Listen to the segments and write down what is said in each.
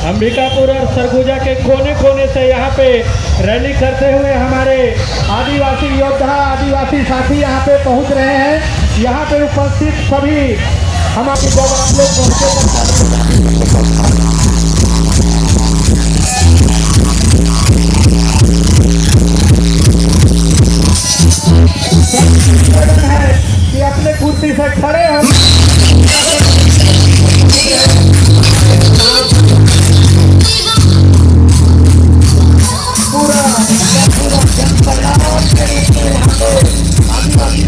अंबिकापुर और सरगुजा के कोने कोने से यहाँ पे रैली करते हुए हमारे आदिवासी योद्धा आदिवासी साथी यहाँ पे पहुँच रहे हैं। यहाँ पे उपस्थित सभी हमारे जब आप लोग पहुँचे है कि अपने कुर्सी से खड़े हो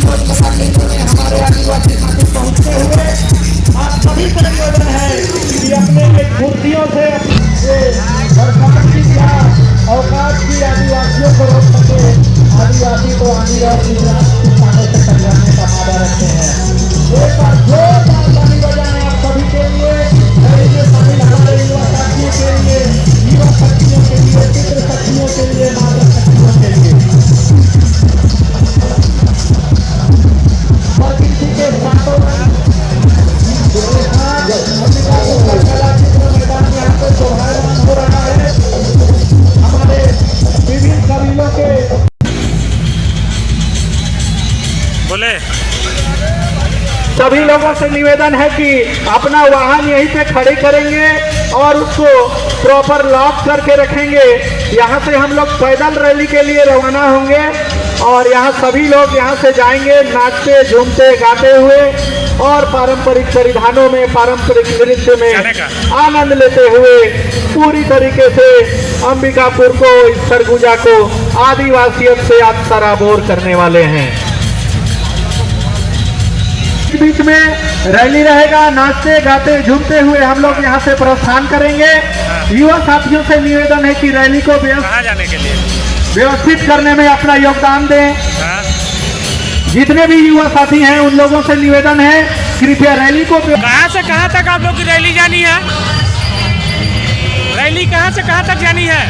हमारे आदिवासी साथी पहुंचते हुए आप सभी से निवेदन है कि अपने कुर्सियों से सरकार की औकात की आदिवासियों को रोक सके। आदिवासी को आदिवासी किसानों से कल्याण का वादा रखते हैं। एक बार जोरदार ताली बजाएं आप सभी के लिए, सभी हमारे युवा साथियों के लिए, युवा शक्तियों के लिए, चित्र शक्तियों के लिए, माता शक्तियों के लिए। प्रकृति के साथों मैदान यहाँ पे शोभायमान हो रहा है। हमारे विभिन्न कबीलों के बोले सभी लोगों से निवेदन है कि अपना वाहन यहीं पे खड़े करेंगे और उसको प्रॉपर लॉक करके रखेंगे। यहाँ से हम लोग पैदल रैली के लिए रवाना होंगे और यहाँ सभी लोग यहाँ से जाएंगे नाचते झूमते गाते हुए और पारंपरिक परिधानों में पारंपरिक नृत्य में आनंद लेते हुए पूरी तरीके से अंबिकापुर को सरगुजा को आदिवासियत से आज सराबोर करने वाले हैं। बीच में रैली रहेगा, नाचते गाते झूमते हुए हम लोग यहाँ से प्रस्थान करेंगे। युवा साथियों से निवेदन है कि रैली को जाने के लिए व्यवस्थित करने में अपना योगदान दें। जितने भी युवा साथी हैं उन लोगों से निवेदन है कृपया रैली को कहाँ से कहाँ तक आप लोग की रैली जानी है? रैली कहाँ से कहाँ तक जानी है?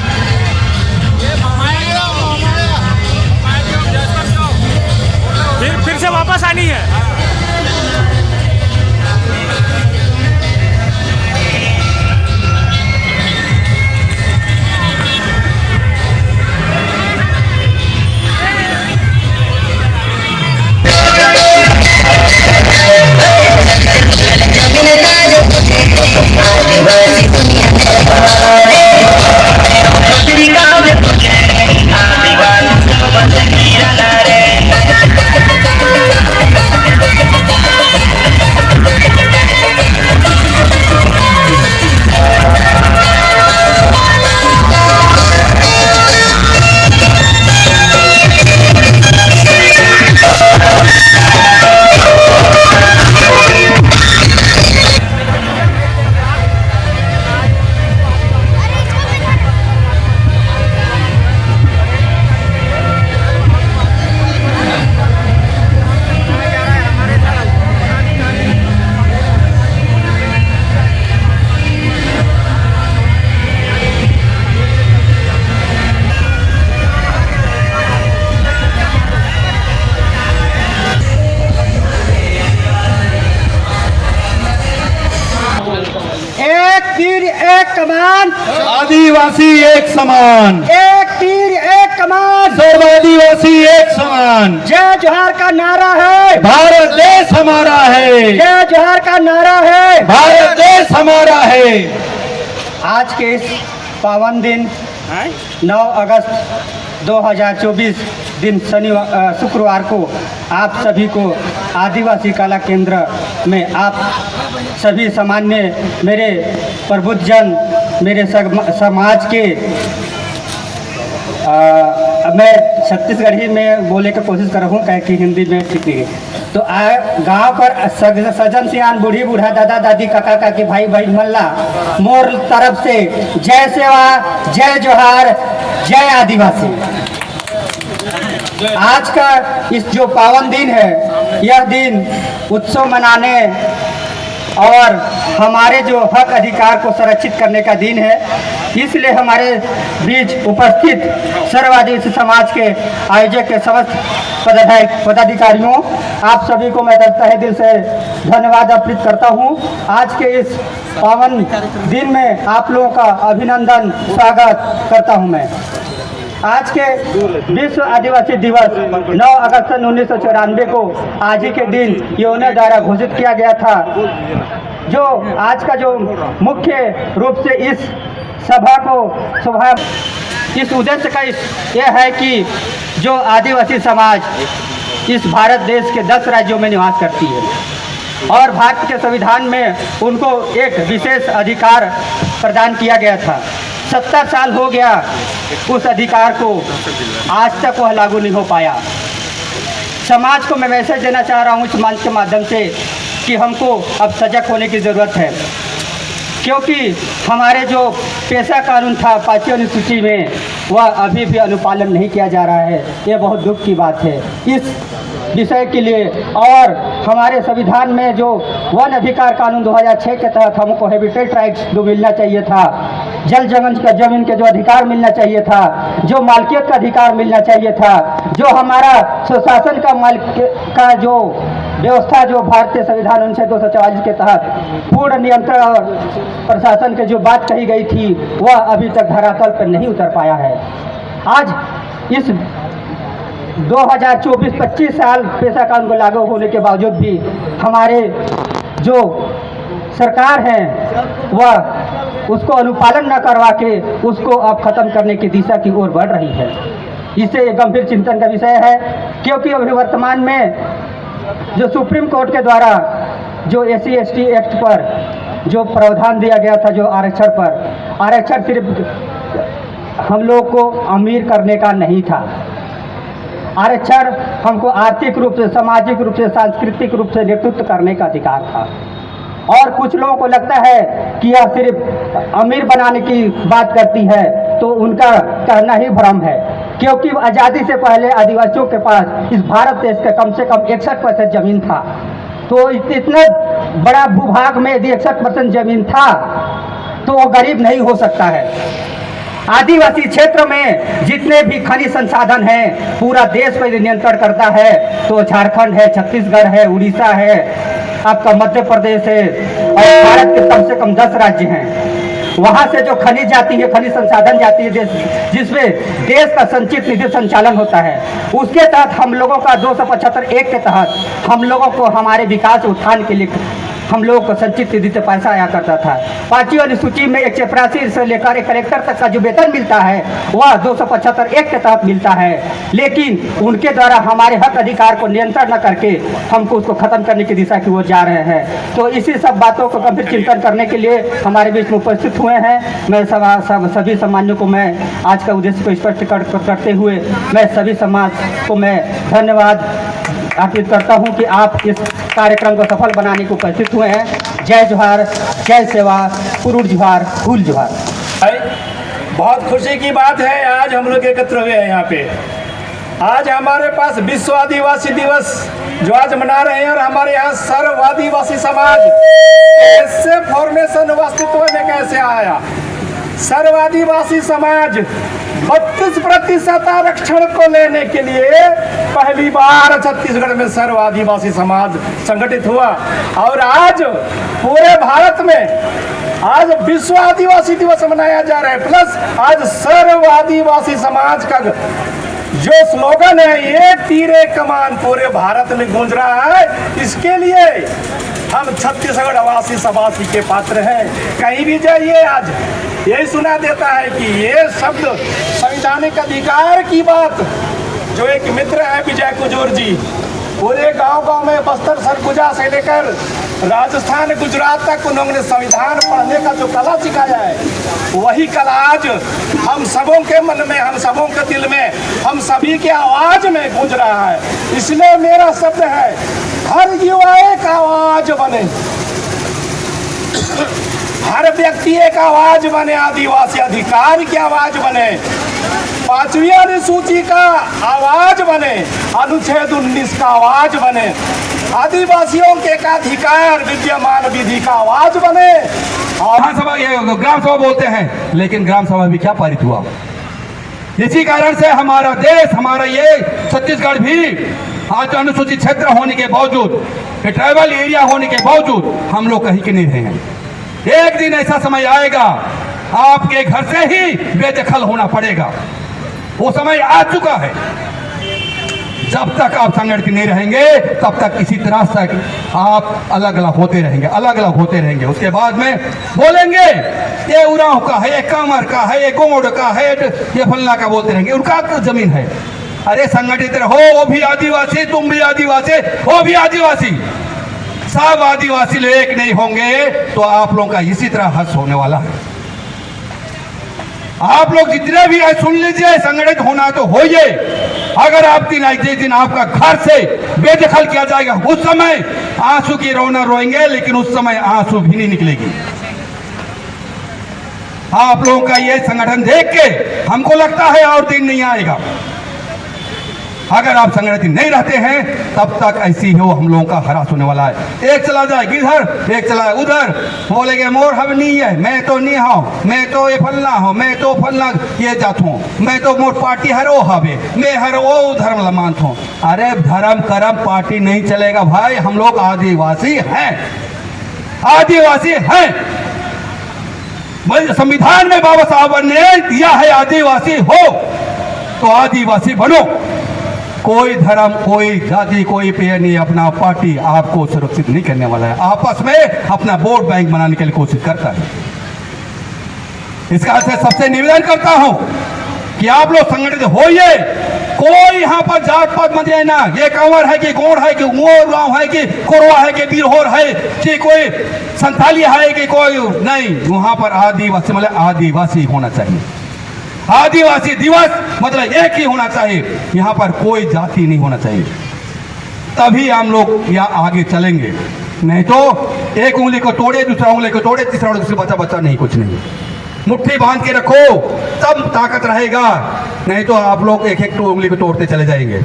फिर से वापस आनी है। तीर एक कमान, आदिवासी एक समान। एक तीर एक कमान, सर्व आदिवासी एक समान। जय जोहार का नारा है, भारत देश हमारा है। जय जोहार का नारा है, भारत देश हमारा है। आज के इस पावन दिन 9 अगस्त 2024 दिन शनिवार शुक्रवार को आप सभी को आदिवासी कला केंद्र में आप सभी सामान्य मेरे प्रबुद्धजन मेरे समाज के मैं छत्तीसगढ़ी में बोले की कोशिश कर रहा हूँ, कि हिंदी में ठीक नहीं है। तो गांव पर सजन सियान बूढ़ी बूढ़ा दादा दादी काका काकी भाई भाई मल्ला मोर तरफ से जय सेवा, जय जोहार, जय आदिवासी। आज का इस जो पावन दिन है, यह दिन उत्सव मनाने और हमारे जो हक अधिकार को संरक्षित करने का दिन है। इसलिए हमारे बीच उपस्थित सर्व आदिवासी समाज के आयोजक के समस्त पदाधिकारियों आप सभी को मैं तहे दिल से धन्यवाद अर्पित करता हूं। आज के इस पावन दिन में आप लोगों का अभिनंदन स्वागत करता हूं मैं। आज के विश्व आदिवासी दिवस 9 अगस्त सन 1994 को आज ही के दिन यूएन द्वारा घोषित किया गया था। जो आज का जो मुख्य रूप से इस सभा को इस उद्देश्य का यह है कि जो आदिवासी समाज इस भारत देश के 10 राज्यों में निवास करती है और भारत के संविधान में उनको एक विशेष अधिकार प्रदान किया गया था। 70 साल हो गया उस अधिकार को, आज तक वह लागू नहीं हो पाया। समाज को मैं मैसेज देना चाह रहा हूँ इस मंच के माध्यम से कि हमको अब सजग होने की ज़रूरत है, क्योंकि हमारे जो पेशा कानून था 5वीं अनुसूची में वह अभी भी अनुपालन नहीं किया जा रहा है। ये बहुत दुख की बात है इस विषय के लिए। और हमारे संविधान में जो वन अधिकार कानून 2006 के तहत हमको हैबिटेट राइट्स जो मिलना चाहिए था, जमीन के जो अधिकार मिलना चाहिए था, जो मालिकियत का अधिकार मिलना चाहिए था, जो हमारा सुशासन का जो व्यवस्था जो भारतीय संविधान अनुच्छेद 244 के तहत पूर्ण नियंत्रण और प्रशासन की जो बात कही गई थी वह अभी तक धरातल पर नहीं उतर पाया है। आज इस 2024-25 साल पेशा कानून को लागू होने के बावजूद भी हमारे जो सरकार है वह उसको अनुपालन न करवा के उसको अब खत्म करने की दिशा की ओर बढ़ रही है। इसे एक गंभीर चिंतन का विषय है, क्योंकि अभी वर्तमान में जो सुप्रीम कोर्ट के द्वारा जो SC/ST एक्ट पर जो प्रावधान दिया गया था, जो आरक्षण पर, आरक्षण सिर्फ हम लोग को अमीर करने का नहीं था। आरक्षण हमको आर्थिक रूप से, सामाजिक रूप से, सांस्कृतिक रूप से नेतृत्व करने का अधिकार था। और कुछ लोगों को लगता है कि यह सिर्फ अमीर बनाने की बात करती है, तो उनका कहना ही भ्रम है, क्योंकि आज़ादी से पहले आदिवासियों के पास इस भारत देश का कम से कम 61% जमीन था। तो इतने बड़ा भूभाग में यदि 61% जमीन था तो वो गरीब नहीं हो सकता है। आदिवासी क्षेत्र में जितने भी खनिज संसाधन हैं पूरा देश पर नियंत्रण करता है, तो झारखंड है, छत्तीसगढ़ है, उड़ीसा है, आपका मध्य प्रदेश है और भारत के कम से कम 10 राज्य हैं। वहाँ से जो खनिज जाती है, खनिज संसाधन जाती है जिसमें देश का संचित निधि संचालन होता है, उसके तहत हम लोगों का 275(1) के तहत हम लोगों को हमारे विकास उत्थान के लिए हम लोगों को संचित निधि से पैसा आया करता था। 5वीं अनुसूची में 184 से लेकर एक कलेक्टर तक का जो वेतन मिलता है वह 275(1) के तहत मिलता है, लेकिन उनके द्वारा हमारे हक अधिकार को नियंत्रण न करके हमको उसको खत्म करने की दिशा की ओर जा रहे हैं। तो इसी सब बातों को गंभीर चिंतन करने के लिए हमारे बीच में उपस्थित हुए हैं। मैं सभी समाजों को मैं आज का उद्देश्य को स्पष्ट करते हुए मैं सभी समाज को मैं धन्यवाद अर्पित करता हूं कि आप इस कार्यक्रम को सफल बनाने को उपस्थित हुए हैं। जय जोहार, जय सेवा, पुरुष जोहार, फूल जोहार। बहुत खुशी की बात है आज हम लोग एकत्र हुए हैं यहाँ पे। आज हमारे पास विश्व आदिवासी दिवस जो आज मना रहे हैं और हमारे यहाँ सर्व आदिवासी समाज इससे फॉर्मेशन अस्तित्व में कैसे आया। सर्व आदिवासी समाज 32% आरक्षण को लेने के लिए पहली बार छत्तीसगढ़ में सर्व आदिवासी समाज संगठित हुआ और आज पूरे भारत में आज विश्व आदिवासी दिवस मनाया जा रहा है। प्लस आज सर्व आदिवासी समाज का जो स्लोगन है ये तीरे कमान पूरे भारत में गूंज रहा है। इसके लिए हम छत्तीसगढ़ वासी समाज के पात्र हैं। कहीं भी जाइए आज यही सुना देता है कि ये शब्द संवैधानिक अधिकार की बात। जो एक मित्र है विजय कुजूर जी, पूरे गांव-गांव में बस्तर सरगुजा से लेकर राजस्थान गुजरात तक उन्होंने संविधान पढ़ने का जो कला सिखाया है, वही कला आज हम सबों के मन में, हम सबों के दिल में, हम सभी के आवाज में गूंज रहा है। इसलिए मेरा शब्द है हर युवा एक आवाज बने, हर व्यक्ति एक आवाज बने, आदिवासी अधिकार की आवाज बने, 5वीं अनुसूची का आवाज बने, अनुच्छेद 19 का आवाज बने, आदिवासियों के अधिकार विद्यमान विधि का आवाज बने। विधानसभा ग्राम सभा बोलते हैं, लेकिन ग्राम सभा भी क्या पारित हुआ। इसी कारण से हमारा देश, हमारा ये छत्तीसगढ़ भी आज अनुसूचित क्षेत्र होने के बावजूद, ट्राइबल एरिया होने के बावजूद हम लोग कहीं के नहीं रहे हैं। एक दिन ऐसा समय आएगा आपके घर से ही बेदखल होना पड़ेगा। वो समय आ चुका है। जब तक आप संगठित नहीं रहेंगे तब तक इसी तरह से आप अलग अलग होते रहेंगे, अलग अलग होते रहेंगे। उसके बाद में बोलेंगे ये उरांव का है, ये कामर का है, ये गोंड का है, ये फलना का बोलते रहेंगे। उनका तो जमीन है। अरे संगठित रहो, वो भी आदिवासी, तुम भी आदिवासी, वो भी आदिवासी, सब आदिवासी एक नहीं होंगे तो आप लोगों का इसी तरह हर्ष होने वाला है। आप लोग जितने भी है सुन लीजिए, संगठित होना तो होइए। अगर आप जिस दिन आपका घर से बेदखल किया जाएगा उस समय आंसू की रोना रोएंगे, लेकिन उस समय आंसू भी नहीं निकलेगी। आप लोगों का ये संगठन देख के हमको लगता है और दिन नहीं आएगा। अगर आप संगठित नहीं रहते हैं तब तक ऐसी हो हम लोगों का हरास होने वाला है। एक चला जाए इधर, एक चला उधर, बोलेंगे मोर हम नहीं है, मैं तो नहीं हूँ, मैं तो ये फलना हूँ, मैं तो फलना ये जात हूँ, मैं तो मोर पार्टी हर वो हवे, मैं हर वो धर्म मानता हूँ। अरे धर्म कर्म पार्टी नहीं चलेगा भाई। हम लोग आदिवासी हैं, आदिवासी हैं। संविधान में बाबा साहब ने दिया है आदिवासी हो तो आदिवासी बनो। कोई धर्म, कोई जाति, कोई पेय नहीं, अपना पार्टी आपको सुरक्षित नहीं करने वाला है। आपस में अपना वोट बैंक बनाने के लिए कोशिश करता है। इसका से सबसे निवेदन करता हूं कि आप लोग संगठित होइए। कोई यहाँ पर जात पात मत लेना, ये कंवर है कि गोंड है कि मोर गांव है कि कोरवा है कि बीरहोर है कि कोई संथाली है कि कोई नहीं। वहां पर आदिवासी मतलब आदिवासी होना चाहिए। आदिवासी दिवस मतलब एक ही होना चाहिए। यहाँ पर कोई जाति नहीं होना चाहिए। तभी हम लोग यहाँ आगे चलेंगे। नहीं तो एक उंगली को तोड़े, दूसरा उंगली को तोड़े, तीसरा उंगली बचा बचा नहीं, कुछ नहीं। मुट्ठी बांध के रखो तब ताकत रहेगा, नहीं तो आप लोग एक एक उंगली को तोड़ते चले जाएंगे।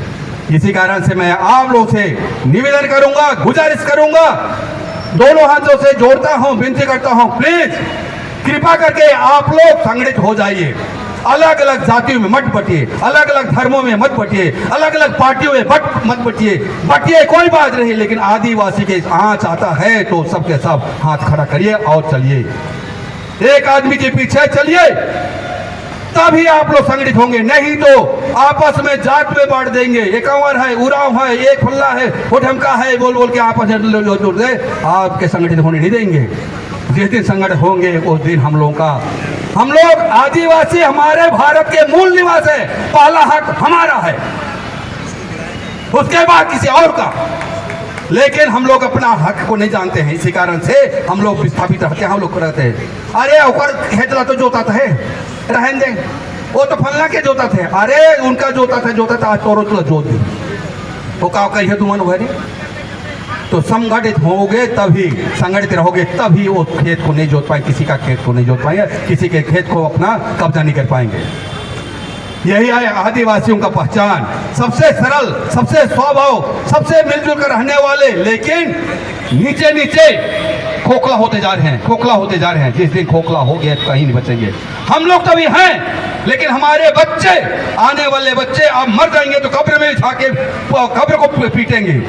इसी कारण से मैं आप लोग से निवेदन करूंगा, गुजारिश करूंगा, दोनों हाथों से जोड़ता हूं, विनती करता हूं, प्लीज कृपा करके आप लोग संगठित हो जाइए। अलग अलग जातियों में मत बटिए, अलग अलग धर्मों में मत बटिए, अलग अलग पार्टियों में मत बटिए। बटिए कोई बात नहीं, लेकिन आदिवासी के आँच आता है तो सबके सब हाथ खड़ा करिए और चलिए। एक आदमी के पीछे चलिए, तभी आप लोग संगठित होंगे। नहीं तो आपस में जात में बांट देंगे। एक कंवर है, उरांव है, एक फुल्ला है, वो ढमका है, बोल बोल के आपस में जोड़ दे, आपके संगठित होने नहीं देंगे। जिस दिन संगठित होंगे उस दिन हम लोग आदिवासी हमारे भारत के मूल निवास है। पहला हक हमारा है, उसके बाद किसी और का। लेकिन हम लोग अपना हक को नहीं जानते हैं, इसी कारण से हम लोग विस्थापित रहते हैं। हम लोग रहते हैं अरे ऊपर खेतला तो जोता है, रहन दे, वो तो फलना के जोता थे, अरे उनका जोता था आज तोरो तो जोत दी तो का कही है तुमन भरी। तो संगठित होगे तभी, संगठित रहोगे तभी वो खेत को नहीं जोत पाए, किसी का खेत को नहीं जोत पाएंगे, किसी के खेत को अपना कब्जा नहीं कर पाएंगे। यही है आदिवासियों का पहचान। सबसे सरल, सबसे स्वभाव, सबसे मिलजुल कर रहने वाले, लेकिन नीचे नीचे खोखला होते जा रहे हैं, खोखला होते जा रहे हैं। जिस दिन खोखला हो गया तो कहीं नहीं बचेंगे। हम लोग तभी हैं, लेकिन हमारे बच्चे, आने वाले बच्चे अब मर जाएंगे तो कब्र में जाके कब्र को पीटेंगे।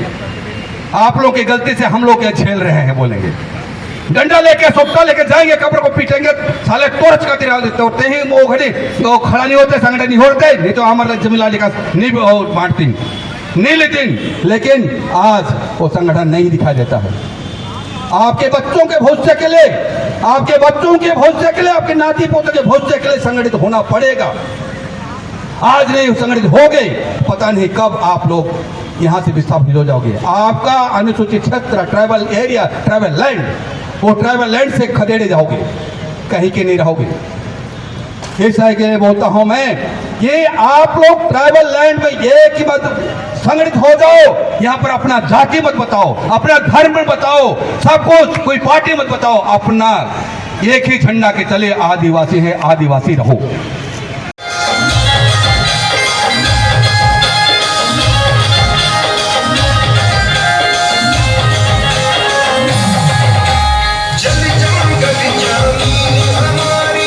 आप लोग की गलती से हम लोग क्या झेल रहे हैं बोलेंगे। डंडा लेके सोपटा लेके जाएंगे, कब्र को पीटेंगे, साले तोरच का तिरा तोड़ते ही वो घड़ी तो खड़ा नहीं होते, संगठन नहीं होते, नहीं तो हमारा जमीला लिखा नहीं बांटती नहीं लेती। लेकिन आज वो संगठन नहीं दिखाई देता है। आपके बच्चों के भविष्य के लिए, आपके बच्चों के भविष्य के लिए, आपके नाती पोते के भविष्य के लिए संगठित होना पड़ेगा। आज नहीं संगठित हो गए, पता नहीं कब आप लोग यहाँ से विस्थापित हो जाओगे। आपका अनुसूचित क्षेत्र, ट्राइबल एरिया, ट्राइबल लैंड, वो ट्राइबल लैंड से खदेड़े जाओगे, कहीं के नहीं रहोगे। इसलिए के लिए बोलता हूं मैं कि आप लोग ट्राइबल लैंड में एक ही मत संगठित हो जाओ। यहाँ पर अपना जाति मत बताओ, अपना धर्म मत बताओ, सबको कोई पार्टी मत बताओ, अपना एक ही झंडा के चले आदिवासी है, आदिवासी रहो। हमारी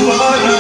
तुम्हारा